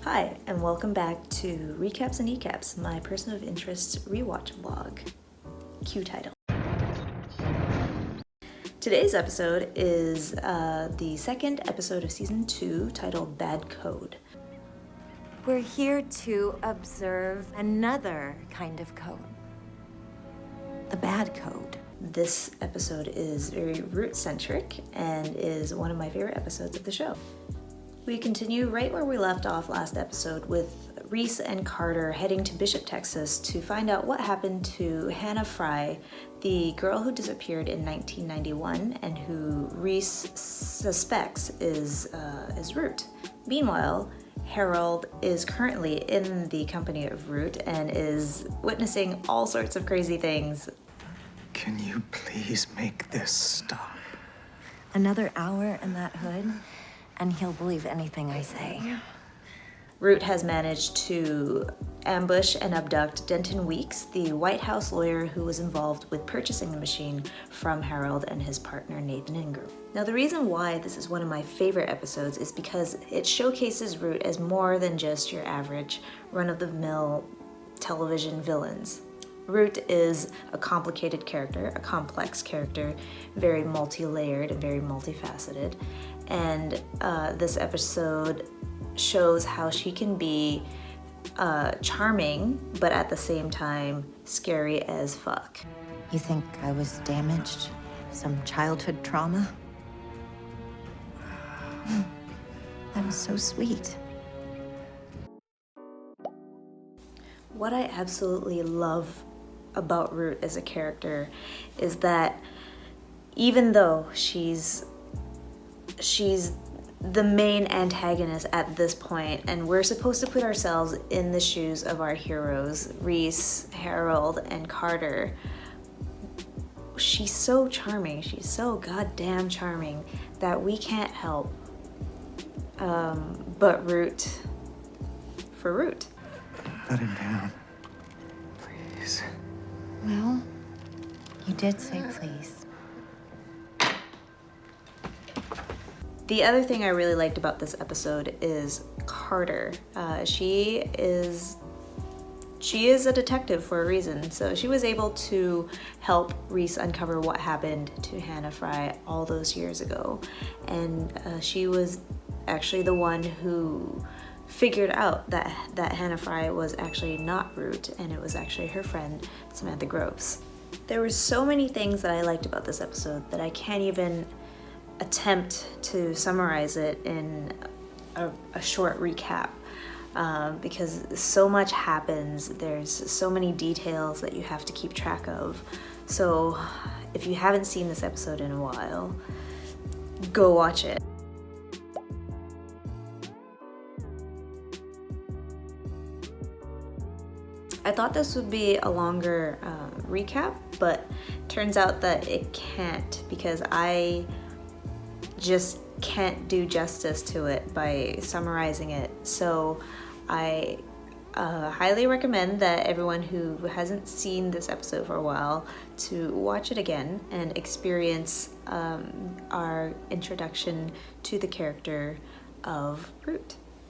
Hi, and welcome back to Recaps and Kneecaps, my person of interest rewatch vlog. Cue title. Today's episode is the second episode of season 2, titled Bad Code. We're here to observe another kind of code. The bad code. This episode is very root-centric and is one of my favorite episodes of the show. We continue right where we left off last episode with Reese and Carter heading to Bishop, Texas to find out what happened to Hannah Fry, the girl who disappeared in 1991 and who Reese suspects is Root. Meanwhile, Harold is currently in the company of Root and is witnessing all sorts of crazy things. Can you please make this stop? Another hour in that hood, and he'll believe anything I say. Root has managed to ambush and abduct Denton Weeks, the White House lawyer who was involved with purchasing the machine from Harold and his partner Nathan Ingram. Now, the reason why this is one of my favorite episodes is because it showcases Root as more than just your average run-of-the-mill television villains. Root is a complicated character, a complex character, very multi-layered and very multifaceted. And this episode shows how she can be charming, but at the same time, scary as fuck. You think I was damaged? Some childhood trauma? That was so sweet. What I absolutely love about Root as a character is that even though she's the main antagonist at this point, and we're supposed to put ourselves in the shoes of our heroes, Reese, Harold, and Carter, she's so charming, she's so goddamn charming that we can't help but root for Root. Let him down, please. Well, you did say please. The other thing I really liked about this episode is Carter. She is a detective for a reason, so she was able to help Reese uncover what happened to Hannah Fry all those years ago. And she was actually the one who figured out that Hannah Fry was actually not Root, and it was actually her friend, Samantha Groves. There were so many things that I liked about this episode that I can't even attempt to summarize it in a short recap because so much happens. There's so many details that you have to keep track of. So if you haven't seen this episode in a while, go watch it. I thought this would be a longer recap, but turns out that it can't because I just can't do justice to it by summarizing it. So I highly recommend that everyone who hasn't seen this episode for a while to watch it again and experience our introduction to the character of Root.